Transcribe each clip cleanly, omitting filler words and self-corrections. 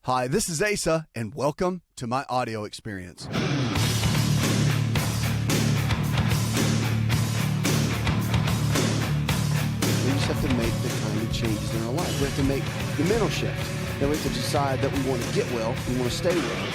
Hi, this is Asa, and welcome to my audio experience. We just have to make the kind of changes in our life. We have to make the mental shift. Then we have to decide that we want to get well, we want to stay well,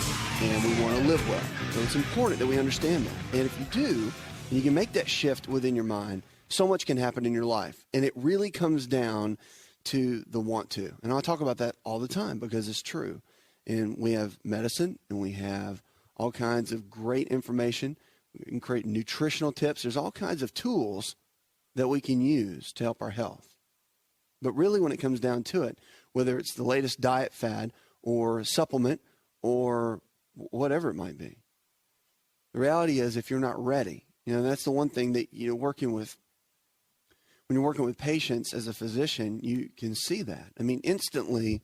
and we want to live well. So it's important that we understand that. And if you do, and you can make that shift within your mind, so much can happen in your life. And it really comes down to the want to. And I talk about that all the time because it's true. And we have medicine and we have all kinds of great information. We can create nutritional tips. There's all kinds of tools that we can use to help our health. But really when it comes down to it, whether it's the latest diet fad or supplement or whatever it might be, the reality is if you're not ready, that's the one thing that, when you're working with patients as a physician, you can see that. I mean, instantly,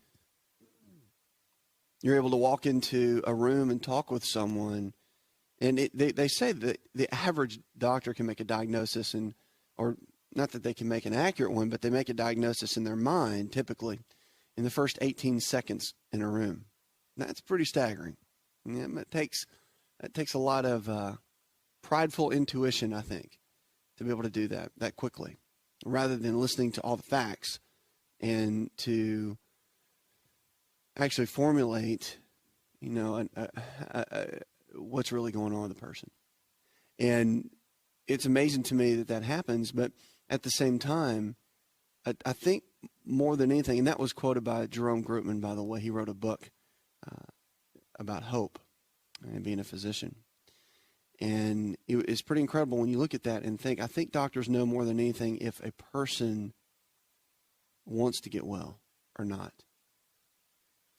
you're able to walk into a room and talk with someone, and they say that the average doctor can make a diagnosis, or not that they can make an accurate one, but they make a diagnosis in their mind, typically, in the first 18 seconds in a room. That's pretty staggering. It takes a lot of prideful intuition, I think, to be able to do that quickly, rather than listening to all the facts and to actually formulate, what's really going on with the person. And it's amazing to me that happens, but at the same time, I think more than anything, and that was quoted by Jerome Grootman, by the way. He wrote a book about hope and being a physician. And it's pretty incredible when you look at that and think, I think doctors know more than anything if a person wants to get well or not.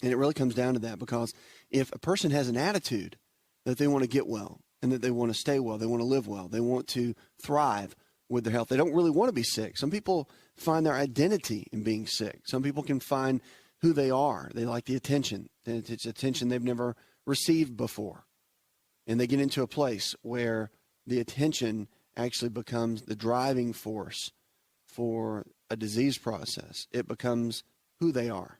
And it really comes down to that, because if a person has an attitude that they want to get well and that they want to stay well, they want to live well, they want to thrive with their health, they don't really want to be sick. Some people find their identity in being sick. Some people can find who they are. They like the attention. It's attention they've never received before. And they get into a place where the attention actually becomes the driving force for a disease process. It becomes who they are,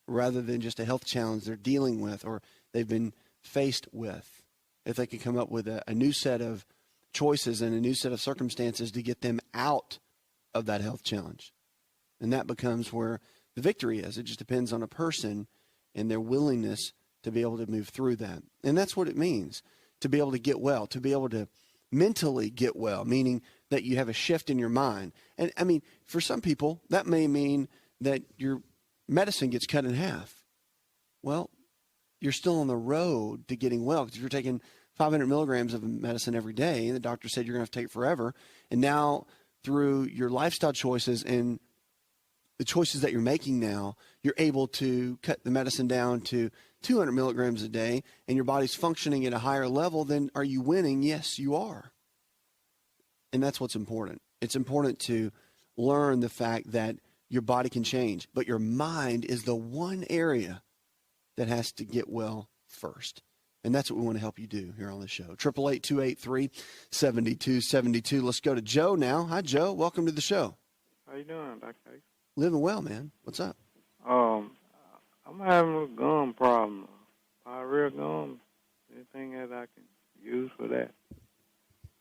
rather than just a health challenge they're dealing with or they've been faced with. If they can come up with a new set of choices and a new set of circumstances to get them out of that health challenge. And that becomes where the victory is. It just depends on a person and their willingness to be able to move through that. And that's what it means, to be able to get well, to be able to mentally get well, meaning that you have a shift in your mind. And I mean, for some people, that may mean that your medicine gets cut in half. Well, you're still on the road to getting well, because if you're taking 500 milligrams of medicine every day, and the doctor said you're going to have to take it forever, and now through your lifestyle choices and the choices that you're making now, you're able to cut the medicine down to 200 milligrams a day, and your body's functioning at a higher level, then are you winning? Yes, you are. And that's what's important. It's important to learn the fact that your body can change, but your mind is the one area that has to get well first. And that's what we want to help you do here on the show. 888-283-7272. Let's go to Joe now. Hi, Joe. Welcome to the show. How you doing, Dr. Hayes? Living well, man. What's up? I'm having a gum problem. Real gum. Anything that I can use for that?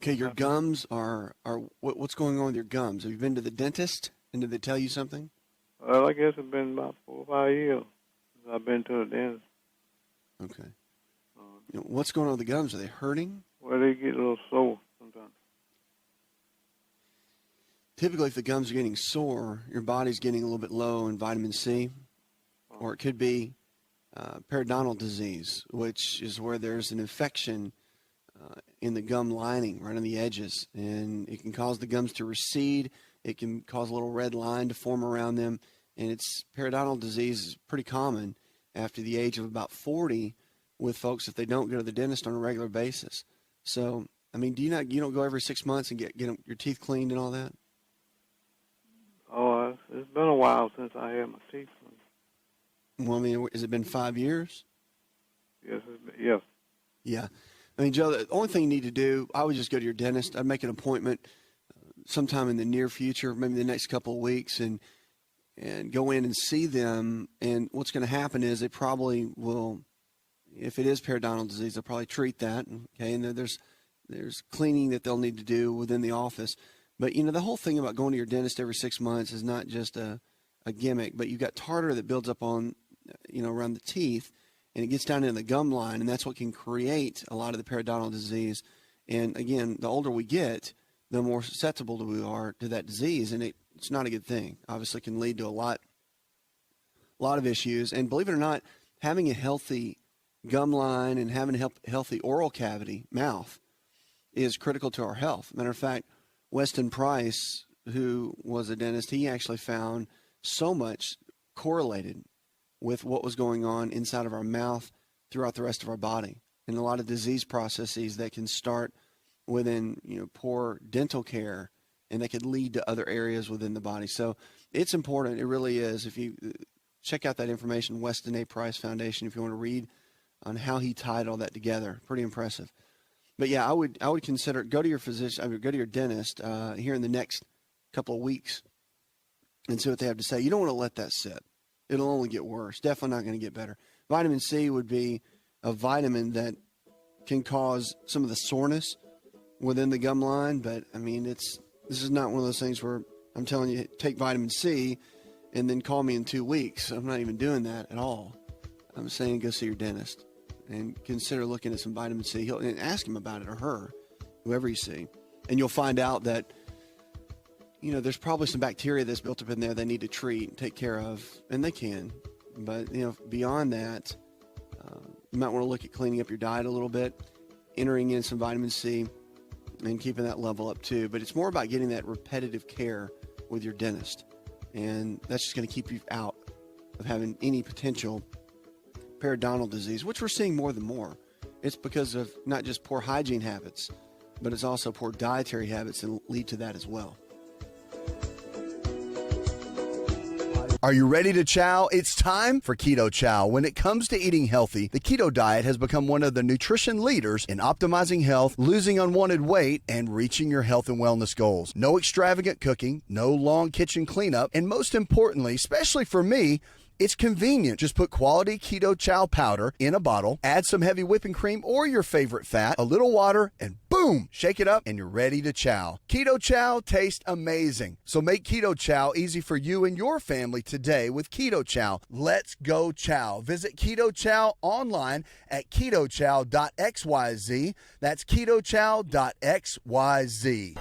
Okay, your gums are what's going on with your gums? Have you been to the dentist, and did they tell you something? Well, I guess it's been about 4 or 5 years since I've been to the dentist. Okay. What's going on with the gums? Are they hurting? Well, they get a little sore sometimes. Typically, if the gums are getting sore, your body's getting a little bit low in vitamin C, or it could be periodontal disease, which is where there's an infection in the gum lining, right on the edges, and it can cause the gums to recede. It can cause a little red line to form around them, and it's periodontal disease is pretty common after the age of about 40 with folks if they don't go to the dentist on a regular basis. So, I mean, you don't go every 6 months and get your teeth cleaned and all that? Oh, it's been a while since I had my teeth cleaned. Well, I mean, has it been 5 years? Yes, yes. Yeah. I mean, Joe, the only thing you need to do, I would just go to your dentist. I'd make an appointment sometime in the near future, maybe the next couple of weeks, and and go in and see them. And what's going to happen is they probably will, if it is periodontal disease, they'll probably treat that. Okay, and there's cleaning that they'll need to do within the office. But, the whole thing about going to your dentist every 6 months is not just a gimmick, but you've got tartar that builds up on, around the teeth, and it gets down into the gum line, and that's what can create a lot of the periodontal disease. And again, the older we get, the more susceptible we are to that disease, and it's not a good thing. Obviously, it can lead to a lot of issues. And believe it or not, having a healthy gum line and having a healthy oral cavity, mouth, is critical to our health. Matter of fact, Weston Price, who was a dentist, he actually found so much correlated with what was going on inside of our mouth throughout the rest of our body, and a lot of disease processes that can start within poor dental care, and that could lead to other areas within the body. So it's important. It really is. If you check out that information, Weston A. Price Foundation, if you want to read on how he tied all that together, pretty impressive. But yeah, I would consider, go to your physician, go to your dentist here in the next couple of weeks and see what they have to say. You don't want to let that sit. It'll only get worse. Definitely not going to get better. Vitamin C would be a vitamin that can cause some of the soreness within the gum line, but I mean, this is not one of those things where I'm telling you, take vitamin C and then call me in 2 weeks. I'm not even doing that at all. I'm saying go see your dentist and consider looking at some vitamin C. And ask him about it, or her, whoever you see. And you'll find out that, there's probably some bacteria that's built up in there they need to treat and take care of, and they can. But, beyond that, you might want to look at cleaning up your diet a little bit, entering in some vitamin C, and keeping that level up too. But it's more about getting that repetitive care with your dentist. And that's just going to keep you out of having any potential periodontal disease, which we're seeing more than more. It's because of not just poor hygiene habits, but it's also poor dietary habits that lead to that as well. Are you ready to chow? It's time for Keto Chow. When it comes to eating healthy, the keto diet has become one of the nutrition leaders in optimizing health, losing unwanted weight, and reaching your health and wellness goals. No extravagant cooking, no long kitchen cleanup, and most importantly, especially for me, it's convenient. Just put quality Keto Chow powder in a bottle, add some heavy whipping cream or your favorite fat, a little water, and boom, shake it up and you're ready to chow. Keto Chow tastes amazing. So make Keto Chow easy for you and your family today with Keto Chow. Let's go chow. Visit Keto Chow online at ketochow.xyz. That's ketochow.xyz.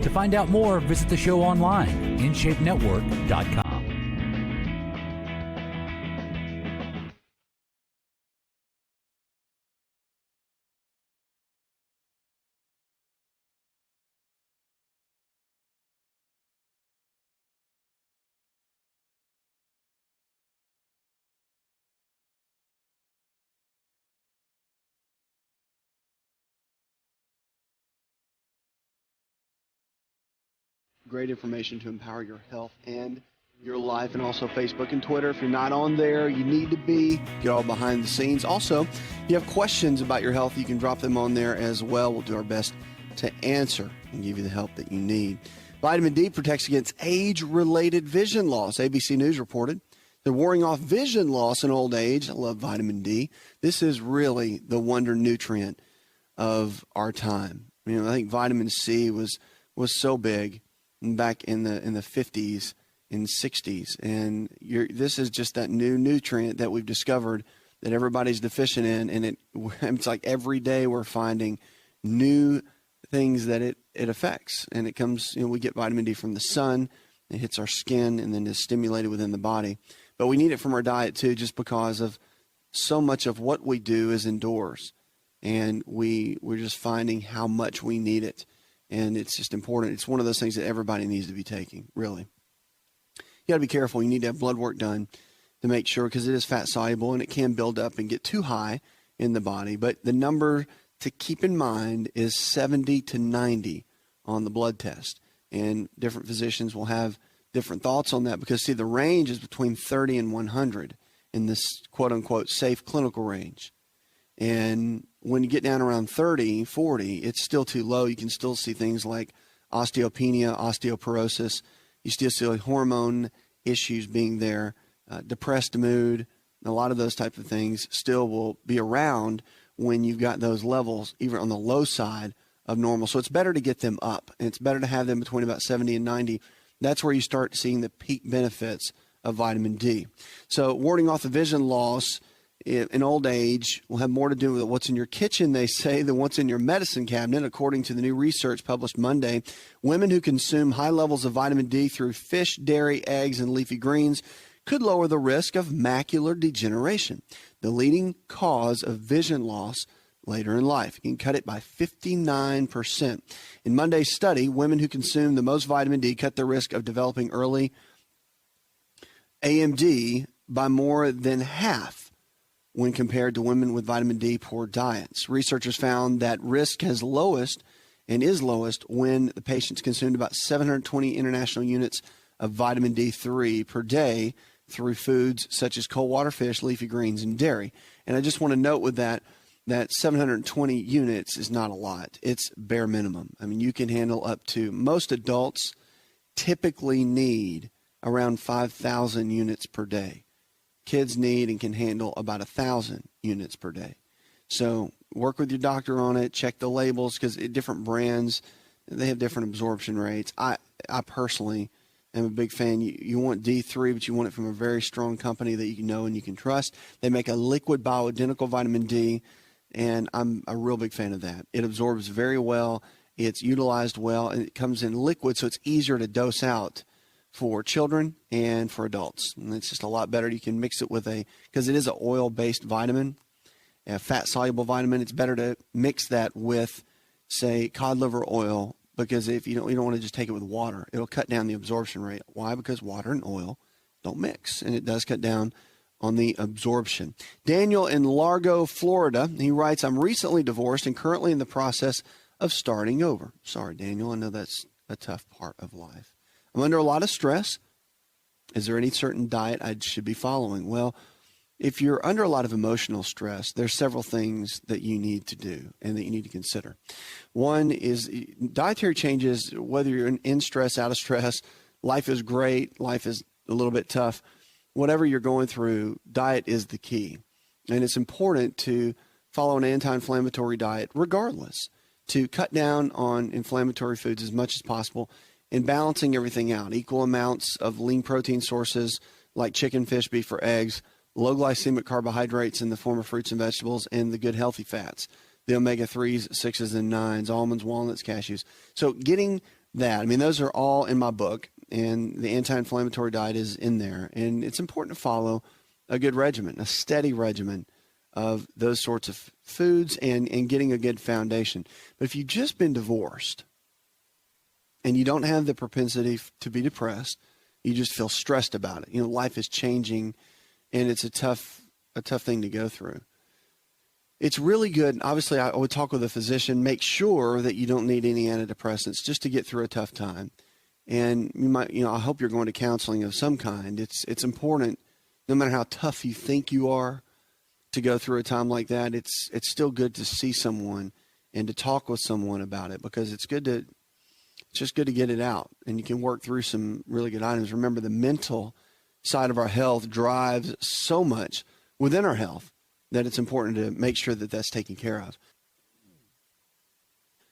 To find out more, visit the show online, InShapeNetwork.com. Great information to empower your health and your life, and also Facebook and Twitter. If you're not on there, you need to be. Get all behind the scenes. Also, if you have questions about your health, you can drop them on there as well. We'll do our best to answer and give you the help that you need. Vitamin D protects against age-related vision loss. ABC News reported they're warning off vision loss in old age. I love vitamin D. This is really the wonder nutrient of our time. I think vitamin C was so big back in the 50s and 60s, and this is just that new nutrient that we've discovered that everybody's deficient in, and it's like every day we're finding new things that it affects. And it comes, we get vitamin D from the sun, it hits our skin, and then is stimulated within the body. But we need it from our diet too, just because of so much of what we do is indoors, and we're just finding how much we need it. And it's just important. It's one of those things that everybody needs to be taking, really. You got to be careful. You need to have blood work done to make sure, because it is fat soluble and it can build up and get too high in the body. But the number to keep in mind is 70 to 90 on the blood test. And different physicians will have different thoughts on that, because, see, the range is between 30 and 100 in this quote-unquote safe clinical range. And when you get down around 30, 40, it's still too low. You can still see things like osteopenia, osteoporosis. You still see hormone issues being there, depressed mood. A lot of those type of things still will be around when you've got those levels, even on the low side of normal. So it's better to get them up, and it's better to have them between about 70 and 90. That's where you start seeing the peak benefits of vitamin D. So warding off the vision loss in old age will have more to do with what's in your kitchen, they say, than what's in your medicine cabinet. According to the new research published Monday, women who consume high levels of vitamin D through fish, dairy, eggs, and leafy greens could lower the risk of macular degeneration, the leading cause of vision loss later in life. You can cut it by 59%. In Monday's study, women who consume the most vitamin D cut their risk of developing early AMD by more than half when compared to women with vitamin D poor diets. Researchers found that risk is lowest when the patients consumed about 720 international units of vitamin D3 per day through foods such as cold water fish, leafy greens, and dairy. And I just want to note with that 720 units is not a lot. It's bare minimum. I mean, you can handle up to, most adults typically need around 5,000 units per day. Kids need and can handle about 1,000 units per day. So work with your doctor on it, check the labels, because different brands, they have different absorption rates. I personally am a big fan. You want D3, but you want it from a very strong company that you know and you can trust. They make a liquid bioidentical vitamin D, and I'm a real big fan of that. It absorbs very well. It's utilized well, and it comes in liquid, so it's easier to dose out for children and for adults. And it's just a lot better. You can mix it with because it is an oil-based vitamin, a fat-soluble vitamin. It's better to mix that with, say, cod liver oil, because if you don't want to just take it with water. It'll cut down the absorption rate. Why? Because water and oil don't mix, and it does cut down on the absorption. Daniel in Largo, Florida, he writes, I'm recently divorced and currently in the process of starting over. Sorry, Daniel. I know that's a tough part of life. I'm under a lot of stress. Is there any certain diet I should be following? Well, if you're under a lot of emotional stress, there's several things that you need to do and that you need to consider. One is dietary changes, whether you're in stress, out of stress, life is great, life is a little bit tough. Whatever you're going through, diet is the key. And it's important to follow an anti-inflammatory diet regardless, to cut down on inflammatory foods as much as possible, and balancing everything out. Equal amounts of lean protein sources like chicken, fish, beef, or eggs, low glycemic carbohydrates in the form of fruits and vegetables, and the good healthy fats, the omega-3s, 6s, and 9s, almonds, walnuts, cashews. So getting that, I mean, those are all in my book, and the anti-inflammatory diet is in there. And it's important to follow a good regimen, a steady regimen of those sorts of foods and getting a good foundation. But if you've just been divorced, and you don't have the propensity to be depressed, you just feel stressed about it. Life is changing, and it's a tough thing to go through. It's really good. Obviously, I would talk with a physician, make sure that you don't need any antidepressants just to get through a tough time. And you might, I hope you're going to counseling of some kind. It's important, no matter how tough you think you are, to go through a time like that. It's still good to see someone and to talk with someone about it, because it's just good to get it out, and you can work through some really good items. Remember, the mental side of our health drives so much within our health that it's important to make sure that that's taken care of.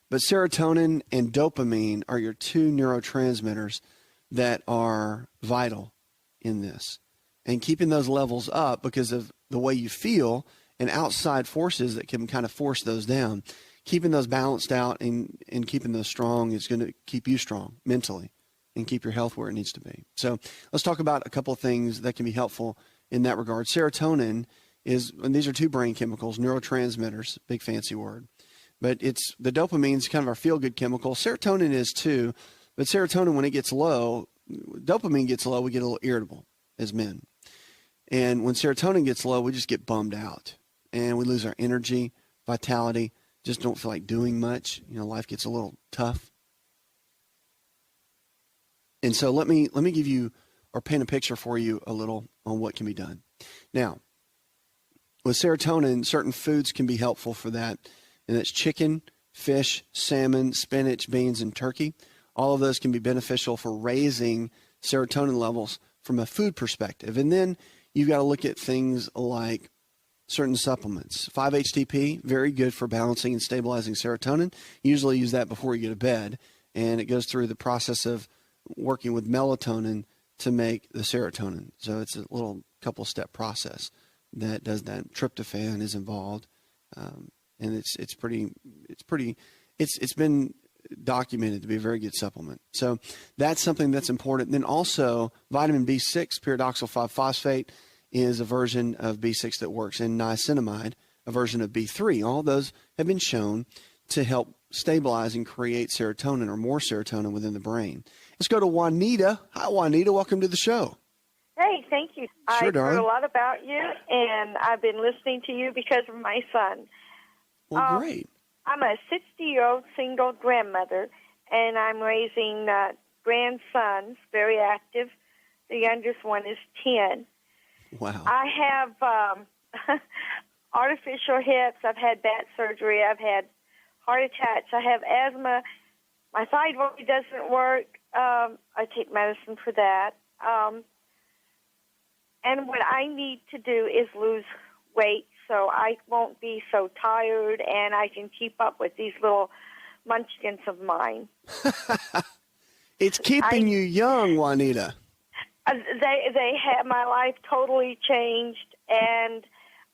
But serotonin and dopamine are your two neurotransmitters that are vital in this. And keeping those levels up because of the way you feel and outside forces that can kind of force those down, keeping those balanced out and keeping those strong is going to keep you strong mentally and keep your health where it needs to be. So let's talk about a couple of things that can be helpful in that regard. Serotonin and these are two brain chemicals, neurotransmitters, big fancy word. But it's the dopamine is kind of our feel-good chemical. Serotonin is too, but serotonin, when it gets low, dopamine gets low, we get a little irritable as men. And when serotonin gets low, we just get bummed out and we lose our energy, vitality, just don't feel like doing much. Life gets a little tough. And so let me give you or paint a picture for you a little on what can be done. Now, with serotonin, certain foods can be helpful for that, and that's chicken, fish, salmon, spinach, beans, and turkey. All of those can be beneficial for raising serotonin levels from a food perspective. And then you've got to look at things like certain supplements. 5-HTP, very good for balancing and stabilizing serotonin. Usually use that before you go to bed, and it goes through the process of working with melatonin to make the serotonin. So it's a little couple-step process that does that. Tryptophan is involved, and it's been documented to be a very good supplement. So that's something that's important. Then also vitamin B6, pyridoxal 5-phosphate, is a version of B6 that works, and niacinamide, a version of B3. All those have been shown to help stabilize and create serotonin or more serotonin within the brain. Let's go to Juanita. Hi, Juanita. Welcome to the show. Hey, thank you. Sure, I've darling. heard a lot about you, and I've been listening to you because of my son. Well, great. I'm a 60-year-old single grandmother, and I'm raising grandsons, very active. The youngest one is 10. Wow. I have artificial hips. I've had back surgery. I've had heart attacks. I have asthma. My thyroid doesn't work. I take medicine for that. And what I need to do is lose weight so I won't be so tired and I can keep up with these little munchkins of mine. It's keeping you young, Juanita. They have my life totally changed, and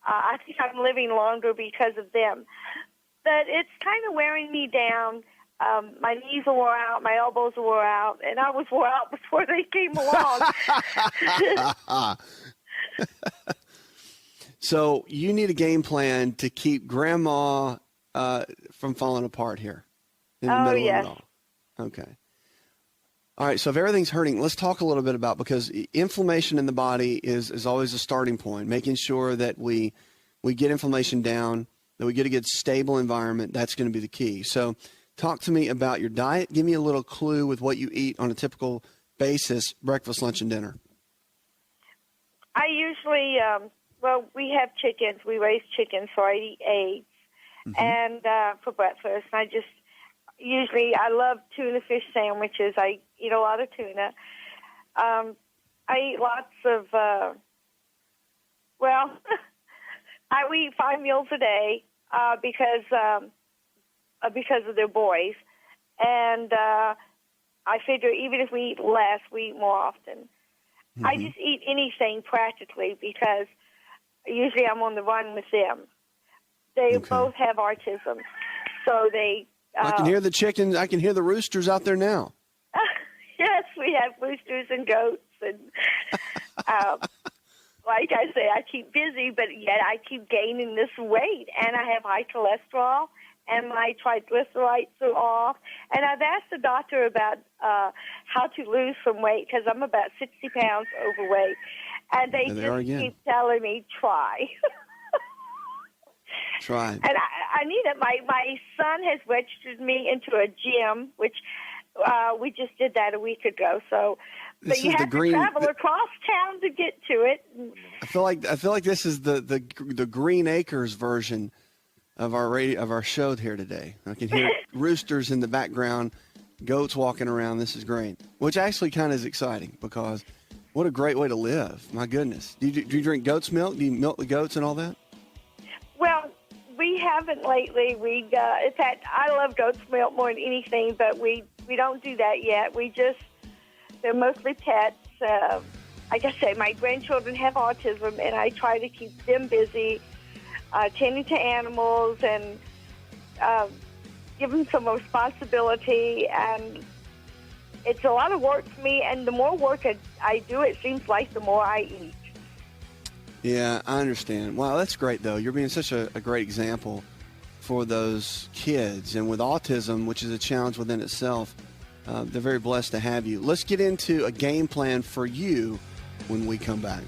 I think I'm living longer because of them. But it's kind of wearing me down. My knees are wore out, my elbows are wore out, and I was wore out before they came along. So you need a game plan to keep Grandma from falling apart here in the middle yes. of it all. Okay. All right, so if everything's hurting, let's talk a little bit about, because inflammation in the body is always a starting point, making sure that we get inflammation down, that we get a good stable environment. That's going to be the key. So talk to me about your diet. Give me a little clue with what you eat on a typical basis, breakfast, lunch, and dinner. I usually, we have chickens. We raise chickens, so I eat eggs and for breakfast. I love tuna fish sandwiches. I eat a lot of tuna. I eat lots of, we eat 5 meals a day because of their boys. And I figure even if we eat less, we eat more often. I just eat anything practically because usually I'm on the run with them. They both have autism, so they... I can hear the chickens. I can hear the roosters out there now. Yes, we have roosters and goats. And like I say, I keep busy, but yet I keep gaining this weight. And I have high cholesterol, and my triglycerides are off. And I've asked the doctor about how to lose some weight because I'm about 60 pounds overweight. And they just keep telling me, try. Try. And I need it. My son has registered me into a gym, which we just did that a week ago. So, but you have to travel across town to get to it. I feel like this is the Green Acres version of our show here today. I can hear roosters in the background, goats walking around. This is great, which actually kind of is exciting because what a great way to live. My goodness. Do you drink goat's milk? Do you milk the goats and all that? Well, we haven't lately. In fact, I love goat's milk more than anything, but we don't do that yet. They're mostly pets. Like I say, my grandchildren have autism, and I try to keep them busy, tending to animals and give them some responsibility. And it's a lot of work for me, and the more work I do, it seems like the more I eat. Yeah, I understand. Wow, that's great, though. You're being such a great example for those kids. And with autism, which is a challenge within itself, they're very blessed to have you. Let's get into a game plan for you when we come back.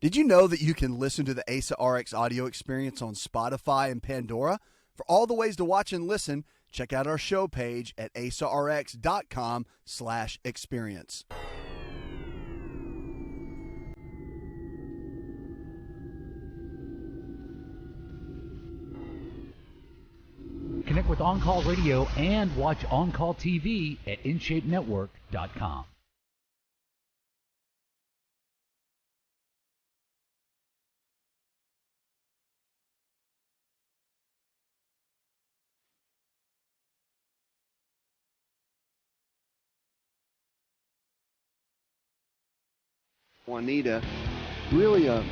Did you know that you can listen to the AsaRx audio experience on Spotify and Pandora? For all the ways to watch and listen, check out our show page at asarx.com/experience. Connect with On Call Radio and watch On Call TV at InShapeNetwork.com. Juanita, really a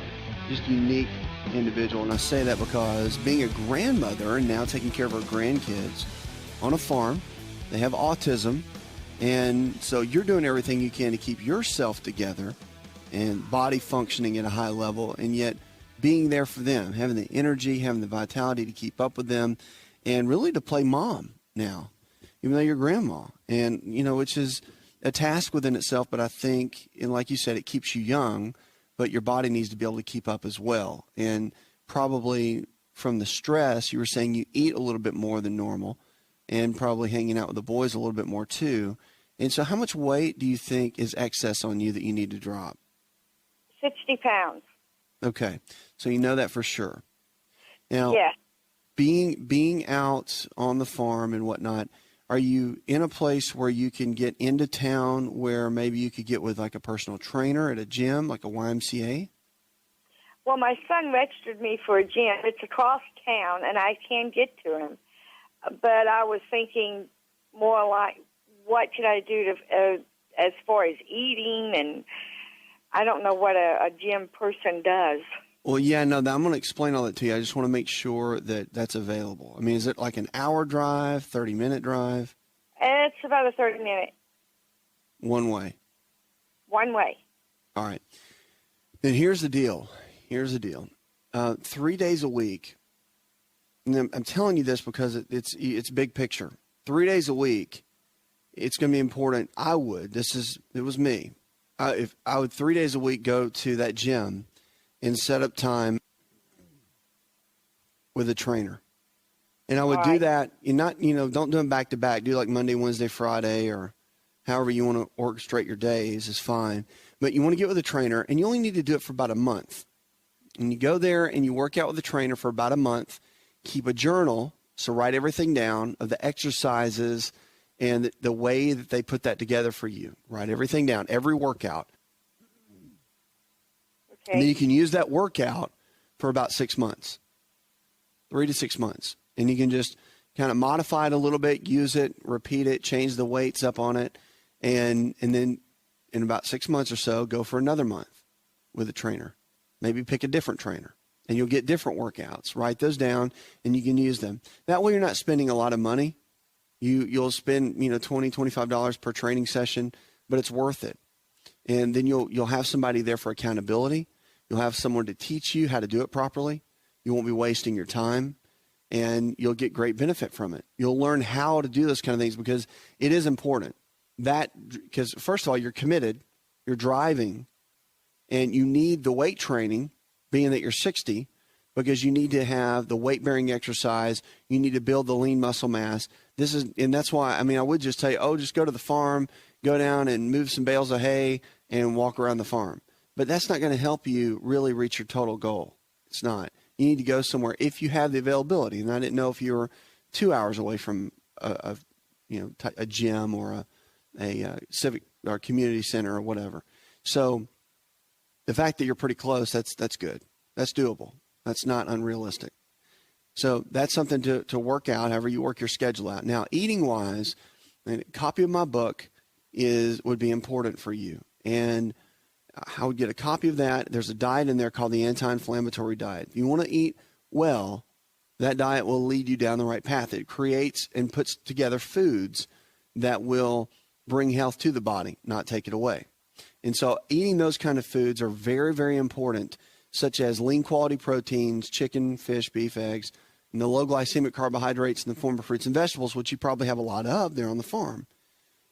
just unique individual, and I say that because being a grandmother and now taking care of her grandkids on a farm, they have autism, and so you're doing everything you can to keep yourself together and body functioning at a high level, and yet being there for them, having the energy, having the vitality to keep up with them, and really to play mom now, even though you're grandma, and which is a task within itself, but I think, and like you said, it keeps you young, but your body needs to be able to keep up as well. And probably from the stress, you were saying you eat a little bit more than normal and probably hanging out with the boys a little bit more too. And so how much weight do you think is excess on you that you need to drop? 60 pounds. Okay. So you know that for sure. Now, Yes. being out on the farm and whatnot, are you in a place where you can get into town where maybe you could get with like a personal trainer at a gym, like a YMCA? Well, my son registered me for a gym. It's across town, and I can get to him. But I was thinking more like, what should I do to, as far as eating? And I don't know what a gym person does. Well, yeah, no, I'm going to explain all that to you. I just want to make sure that that's available. I mean, is it like an hour drive, 30-minute drive? It's about a 30-minute. One way. One way. All right. Then here's the deal. 3 days a week, and I'm telling you this because it's big picture. 3 days a week, it's going to be important. It was me. If I would 3 days a week go to that gym and set up time with a trainer. And I would do that, and not, don't do them back to back. Do like Monday, Wednesday, Friday, or however you want to orchestrate your days is fine. But you want to get with a trainer, and you only need to do it for about a month. And you go there and you work out with the trainer for about a month. Keep a journal, so write everything down of the exercises and the way that they put that together for you. Write everything down, every workout. Okay. And then you can use that workout for about 6 months, 3 to 6 months. And you can just kind of modify it a little bit, use it, repeat it, change the weights up on it. And then in about 6 months or so, go for another month with a trainer. Maybe pick a different trainer, and you'll get different workouts. Write those down, and you can use them. That way you're not spending a lot of money. You'll spend, $20, $25 per training session, but it's worth it. And then you'll have somebody there for accountability. You'll have someone to teach you how to do it properly. You won't be wasting your time, and you'll get great benefit from it. You'll learn how to do those kind of things because it is important. Because first of all, you're committed, you're driving, and you need the weight training, being that you're 60, because you need to have the weight-bearing exercise. You need to build the lean muscle mass. And that's why, I would just tell you, just go to the farm, go down and move some bales of hay and walk around the farm. But that's not going to help you really reach your total goal. It's not. You need to go somewhere if you have the availability. And I didn't know if you were 2 hours away from a gym or a civic or community center or whatever. So the fact that you're pretty close, that's good. That's doable. That's not unrealistic. So that's something to work out, however you work your schedule out. Now, eating-wise, a copy of my book would be important for you. And I would get a copy of that. There's a diet in there called the anti-inflammatory diet. If you want to eat well, that diet will lead you down the right path. It creates and puts together foods that will bring health to the body, not take it away. And so eating those kind of foods are very, very important, such as lean quality proteins, chicken, fish, beef, eggs, and the low glycemic carbohydrates in the form of fruits and vegetables, which you probably have a lot of there on the farm.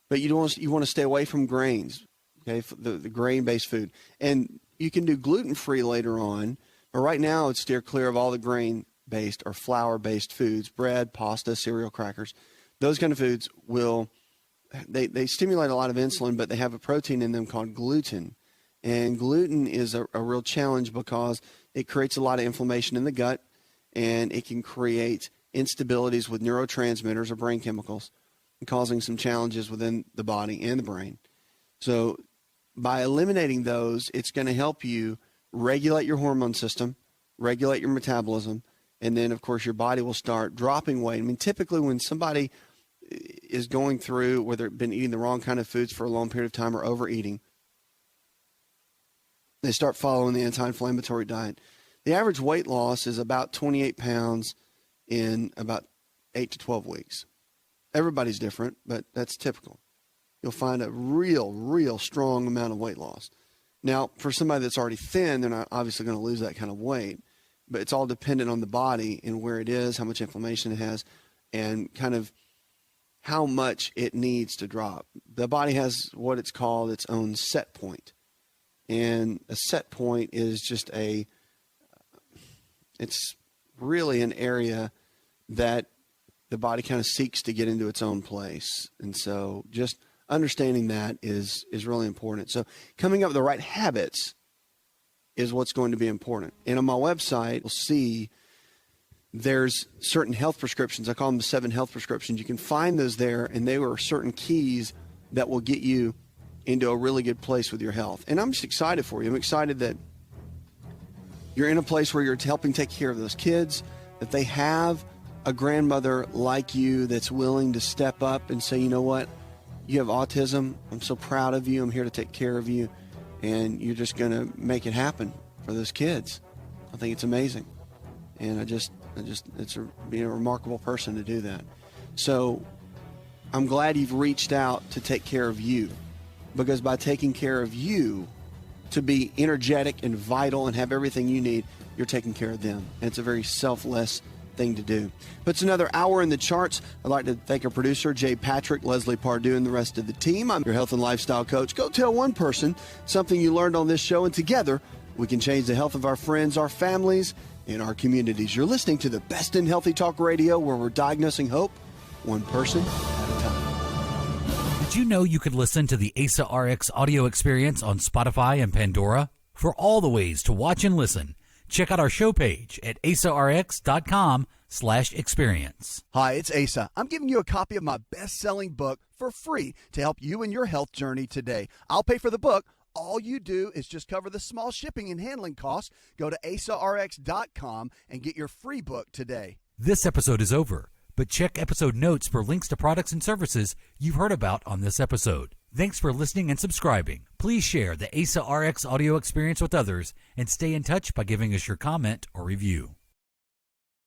But you want to stay away from grains, okay, the grain-based food. And you can do gluten-free later on, but right now it's steer clear of all the grain-based or flour-based foods, bread, pasta, cereal, crackers. Those kind of foods they stimulate a lot of insulin, but they have a protein in them called gluten. And gluten is a real challenge because it creates a lot of inflammation in the gut, and it can create instabilities with neurotransmitters or brain chemicals and causing some challenges within the body and the brain. So by eliminating those, it's going to help you regulate your hormone system, regulate your metabolism, and then, of course, your body will start dropping weight. I mean, typically when somebody is going through, whether they've been eating the wrong kind of foods for a long period of time or overeating, they start following the anti-inflammatory diet. The average weight loss is about 28 pounds in about 8 to 12 weeks. Everybody's different, but that's typical. You'll find a real strong amount of weight loss. Now, for somebody that's already thin, they're not obviously going to lose that kind of weight, but it's all dependent on the body and where it is, how much inflammation it has, and kind of how much it needs to drop. The body has what it's called its own set point. And a set point is just it's really an area that the body kind of seeks to get into its own place. And so just understanding that is really important. So coming up with the right habits is what's going to be important. And on my website, you'll see there's certain health prescriptions. I call them the 7 health prescriptions. You can find those there, and they are certain keys that will get you into a really good place with your health. And I'm just excited for you. I'm excited that you're in a place where you're helping take care of those kids, that they have a grandmother like you that's willing to step up and say, you know what, you have autism. I'm so proud of you. I'm here to take care of you. And you're just going to make it happen for those kids. I think it's amazing. And it's being a remarkable person to do that. So I'm glad you've reached out to take care of you, because by taking care of you to be energetic and vital and have everything you need, you're taking care of them. And it's a very selfless thing to do. But it's another hour in the charts. I'd like to thank our producer, Jay Patrick, Leslie Pardue, and the rest of the team. I'm your health and lifestyle coach. Go tell one person something you learned on this show, and together we can change the health of our friends, our families, and our communities. You're listening to the best in healthy talk radio, where we're diagnosing hope one person at a time. Did you know you could listen to the AsaRx audio experience on Spotify and Pandora? For all the ways to watch and listen, check out our show page at asarx.com/experience. Hi, it's Asa. I'm giving you a copy of my best-selling book for free to help you in your health journey today. I'll pay for the book. All you do is just cover the small shipping and handling costs. Go to asarx.com and get your free book today. This episode is over, but check episode notes for links to products and services you've heard about on this episode. Thanks for listening and subscribing. Please share the AsaRx audio experience with others and stay in touch by giving us your comment or review.